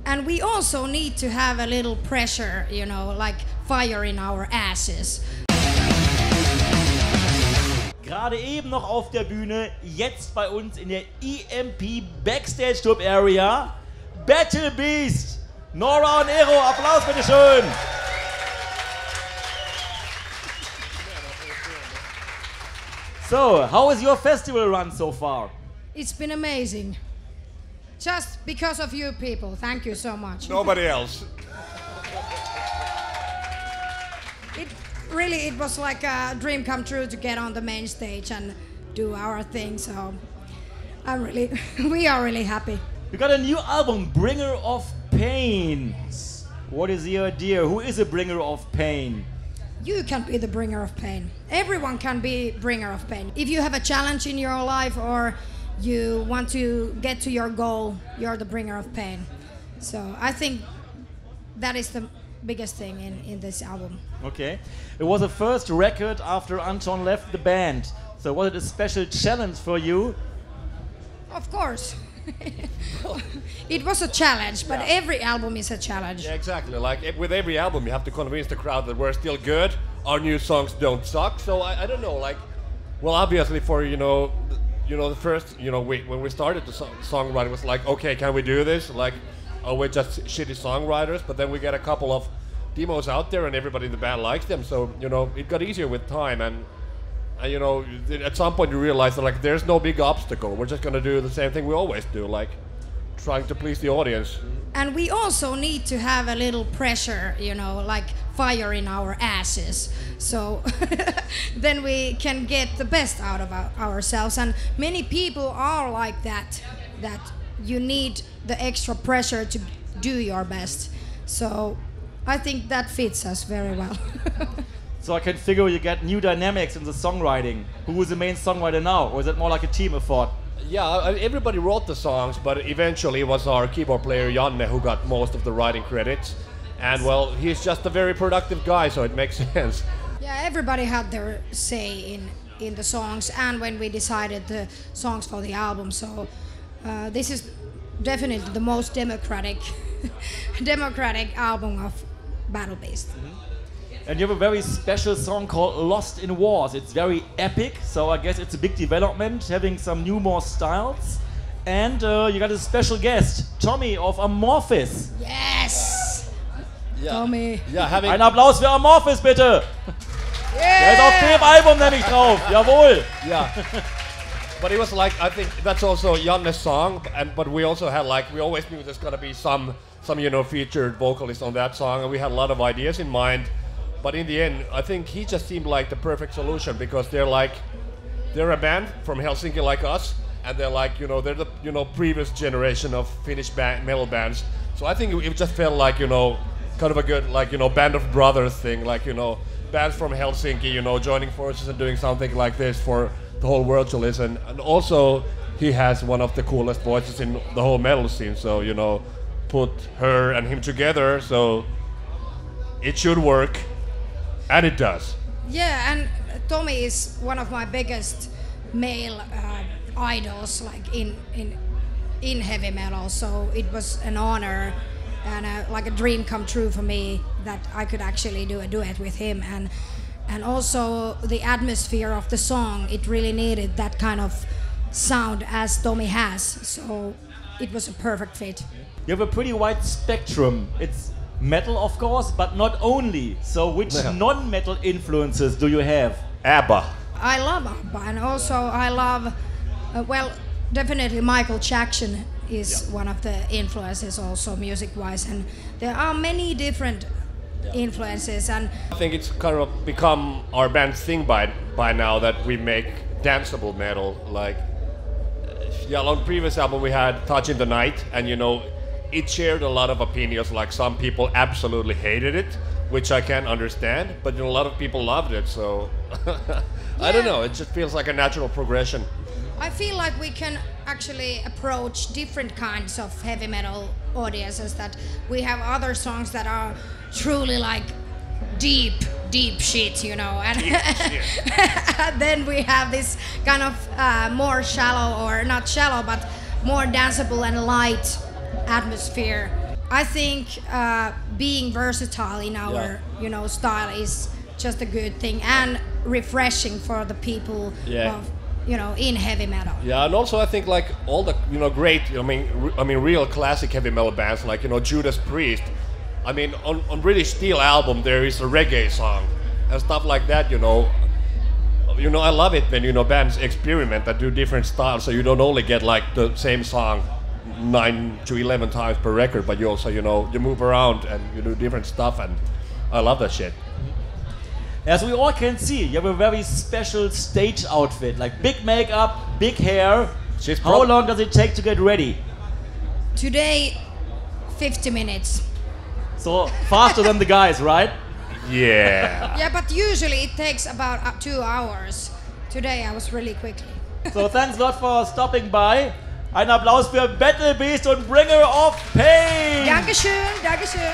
And we also need to have a little pressure, you know, like fire in our asses. Gerade eben noch auf der Bühne, jetzt bei uns in der EMP Backstage Club Area, Battle Beast, Noora und Eero. Applaus bitteschön. So, how is your festival run so far? It's been amazing. Just because of you people. Thank you so much. Nobody else. It was like a dream come true to get on the main stage and do our thing. So we are really happy. We got a new album, Bringer of Pain. What is the idea? Who is a bringer of pain? You can be the bringer of pain. Everyone can be bringer of pain. If you have a challenge in your life or you want to get to your goal, you're the bringer of pain. So I think that is the biggest thing in this album. Okay. It was the first record after Anton left the band. So was it a special challenge for you? Of course. It was a challenge, but every album is a challenge. Yeah, exactly. Like with every album, you have to convince the crowd that we're still good. Our new songs don't suck. So I don't know. Like, well, obviously for the first when we started the songwriting, it was like, okay, can we do this? Like, oh, we're just shitty songwriters. But then we get a couple of demos out there, and everybody in the band likes them. So it got easier with time, and at some point you realize that like there's no big obstacle. We're just gonna do the same thing we always do, like trying to please the audience. And we also need to have a little pressure, like fire in our asses. So then we can get the best out of ourselves. And many people are like that you need the extra pressure to do your best. So I think that fits us very well. So I can figure you get new dynamics in the songwriting. Who is the main songwriter now? Or is it more like a team effort? Yeah, everybody wrote the songs, but eventually it was our keyboard player Janne who got most of the writing credits. And well, he's just a very productive guy, so it makes sense. Yeah, everybody had their say in the songs and when we decided the songs for the album. So this is definitely the most democratic album of Battle Beast. And you have a very special song called Lost in Wars. It's very epic, so I guess it's a big development, having some more styles. And you got a special guest, Tommy of Amorphis. Yes! Yeah. Tommy. Yeah, Ein Applaus für Amorphis, bitte! Yeah. Der ist auf dem Album nämlich drauf, jawohl! Yeah. But it was like, I think that's also Janne's song, but we also had we always knew there's gonna be some featured vocalist on that song, and we had a lot of ideas in mind. But in the end, I think he just seemed like the perfect solution because they're a band from Helsinki like us, and they're they're the previous generation of Finnish metal bands. So I think it just felt like kind of a good band of brothers thing, bands from Helsinki joining forces and doing something like this for the whole world to listen. And also he has one of the coolest voices in the whole metal scene. So put her and him together, so it should work. And it does. Yeah, and Tommy is one of my biggest male idols, in heavy metal. So it was an honor and a dream come true for me that I could actually do a duet with him. And also the atmosphere of the song, it really needed that kind of sound as Tommy has. So it was a perfect fit. You have a pretty wide spectrum. It's metal, of course, but not only. So which non-metal influences do you have? Abba. I love Abba, and also I love, definitely Michael Jackson is one of the influences also music-wise, and there are many different influences. And I think it's kind of become our band's thing by now that we make danceable metal. On previous album we had Touch in the Night, and it shared a lot of opinions. Like some people absolutely hated it, which I can understand, but a lot of people loved it. So I don't know. It just feels like a natural progression. I feel like we can actually approach different kinds of heavy metal audiences. That we have other songs that are truly deep shit, and Deep shit. and then we have this kind of more shallow, or not shallow, but more danceable and light atmosphere. I think being versatile in our style is just a good thing and refreshing for the people of in heavy metal. Yeah, and also I think like all the great I mean real classic heavy metal bands like Judas Priest. I mean on British Steel album there is a reggae song and stuff like that. I love it when bands experiment and do different styles, so you don't only get like the same song 9 to 11 times per record, but you also you move around and you do different stuff, and I love that shit. As we all can see, you have a very special stage outfit, like big makeup, big hair. How long does it take to get ready? Today, 50 minutes. So faster than the guys, right? Yeah. Yeah, but usually it takes about 2 hours. Today I was really quickly. So thanks a lot for stopping by. Ein Applaus für Battle Beast und Bringer of Pain. Dankeschön, Dankeschön.